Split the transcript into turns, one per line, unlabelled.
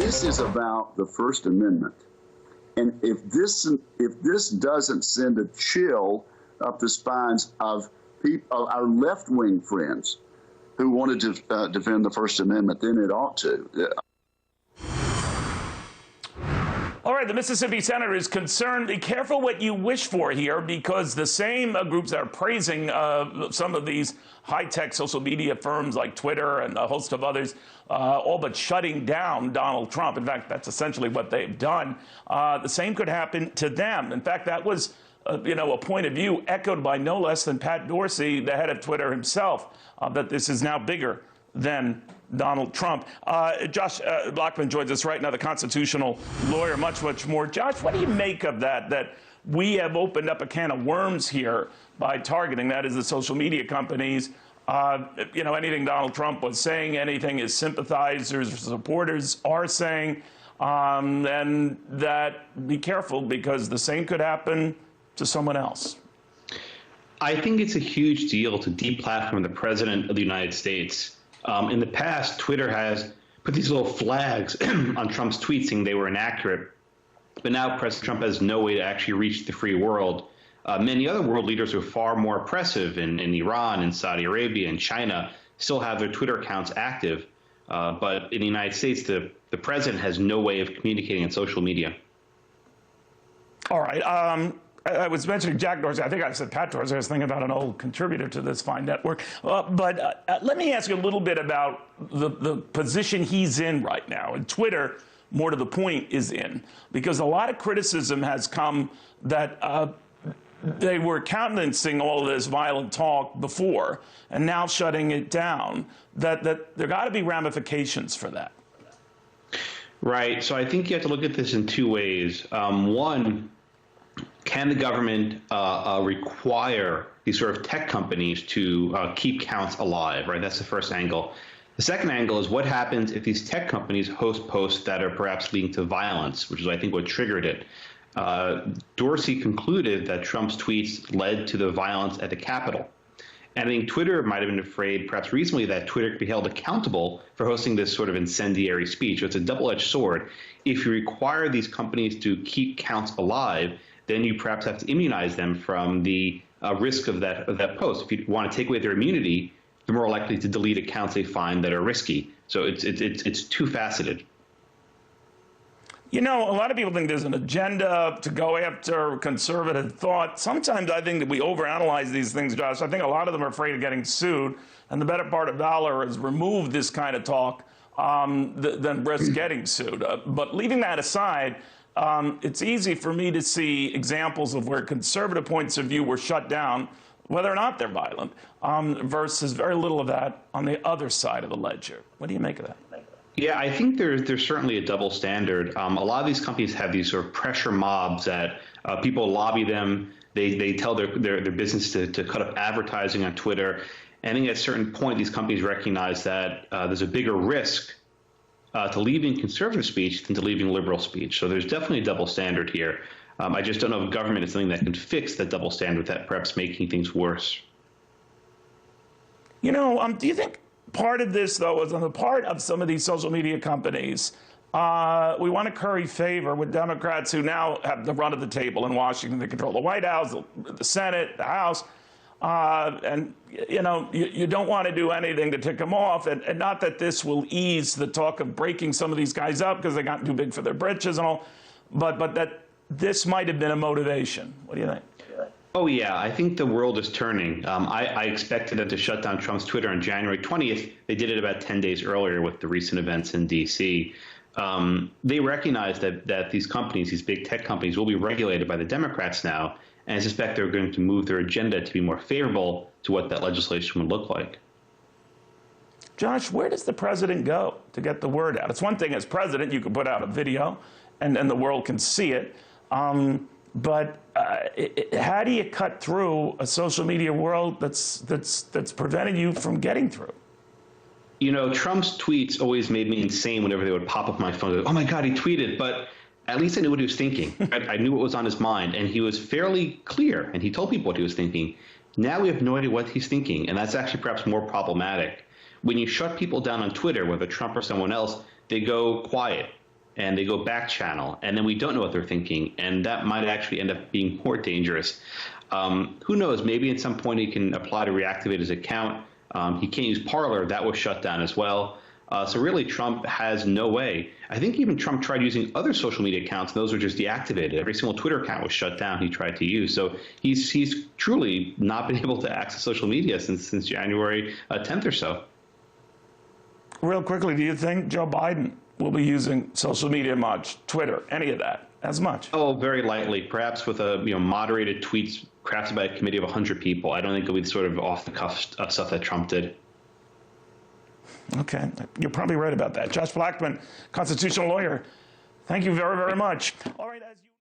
This is about the First Amendment. And if this doesn't send a chill up the spines of people, our left-wing friends who wanted to defend the First Amendment, then it ought to.
All right, the Mississippi senator is concerned. Be careful what you wish for here, because the same groups that are praising some of these high-tech social media firms like Twitter and a host of others, all but shutting down Donald Trump. In fact, that's essentially what they've done. The same could happen to them. In fact, that was a point of view echoed by no less than Pat Dorsey, the head of Twitter himself, that this is now bigger than Donald Trump. Josh Blackman joins us right now, the constitutional lawyer, much more. Josh, what do you make of that we have opened up a can of worms here by targeting, that is, the social media companies? Anything Donald Trump was saying, anything his sympathizers or supporters are saying, and that be careful, because the same could happen to someone else.
I think it's a huge deal to deplatform the president of the United States. In the past, Twitter has put these little flags on Trump's tweets saying they were inaccurate. But now President Trump has no way to actually reach the free world. Many other world leaders who are far more oppressive in Iran and Saudi Arabia and China still have their Twitter accounts active. But in the United States, the president has no way of communicating on social media.
All right. I was mentioning Jack Dorsey. I think I said Pat Dorsey. I was thinking about an old contributor to this fine network. But let me ask you a little bit about the position he's in right now. And Twitter, more to the point, is in. Because a lot of criticism has come that they were countenancing all of this violent talk before and now shutting it down, that there got to be ramifications for that.
Right. So I think you have to look at this in two ways. One, can the government require these sort of tech companies to keep counts alive, right? That's the first angle. The second angle is what happens if these tech companies host posts that are perhaps leading to violence, which is, I think, what triggered it. Dorsey concluded that Trump's tweets led to the violence at the Capitol. And I think Twitter might have been afraid, perhaps reasonably, that Twitter could be held accountable for hosting this sort of incendiary speech. So it's a double-edged sword. If you require these companies to keep counts alive, then you perhaps have to immunize them from the risk of that post. If you want to take away their immunity, they're more likely to delete accounts they find that are risky. So it's two-faceted.
A lot of people think there's an agenda to go after conservative thought. Sometimes I think that we overanalyze these things, Josh. I think a lot of them are afraid of getting sued, and the better part of valor is remove this kind of talk than risk getting sued. But leaving that aside, it's easy for me to see examples of where conservative points of view were shut down, whether or not they're violent, versus very little of that on the other side of the ledger. What do you make of that?
Yeah, I think there's certainly a double standard. A lot of these companies have these sort of pressure mobs that people lobby them. They tell their business to cut up advertising on Twitter. And I think at a certain point, these companies recognize that there's a bigger risk to leaving conservative speech than to leaving liberal speech. So there's definitely a double standard here. I just don't know if government is something that can fix that double standard without perhaps making things worse.
Do you think part of this, though, is on the part of some of these social media companies, we want to curry favor with Democrats who now have the run of the table in Washington. They control the White House, the Senate, the House. And you don't want to do anything to tick them off, and not that this will ease the talk of breaking some of these guys up because they got too big for their britches and all, but that this might have been a motivation. What do you think?
Oh, yeah, I think the world is turning. I expected them to shut down Trump's Twitter on January 20th. They did it about 10 days earlier with the recent events in D.C. They recognize that these companies, these big tech companies, will be regulated by the Democrats now. And I suspect they're going to move their agenda to be more favorable to what that legislation would look like.
Josh, where does the president go to get the word out? It's one thing as president, you can put out a video and the world can see it. But how do you cut through a social media world that's preventing you from getting through?
Trump's tweets always made me insane whenever they would pop up my phone. Oh, my God, he tweeted. But at least I knew what he was thinking. I knew what was on his mind, and he was fairly clear, and he told people what he was thinking. Now we have no idea what he's thinking, and that's actually perhaps more problematic. When you shut people down on Twitter, whether Trump or someone else, they go quiet. and they go back channel, and then we don't know what they're thinking, and that might actually end up being more dangerous. Who knows? Maybe at some point he can apply to reactivate his account. He can't use Parler. That was shut down as well. So really, Trump has no way. I think even Trump tried using other social media accounts, and those were just deactivated. Every single Twitter account was shut down he tried to use. So he's truly not been able to access social media since January 10th or so.
Real quickly, do you think Joe Biden will be using social media much, Twitter, any of that, as much?
Oh, very lightly, perhaps with a moderated tweets crafted by a committee of 100 people. I don't think it'll be sort of off-the-cuff stuff that Trump did.
Okay, you're probably right about that. Josh Blackman, constitutional lawyer, thank you very, very much. All right,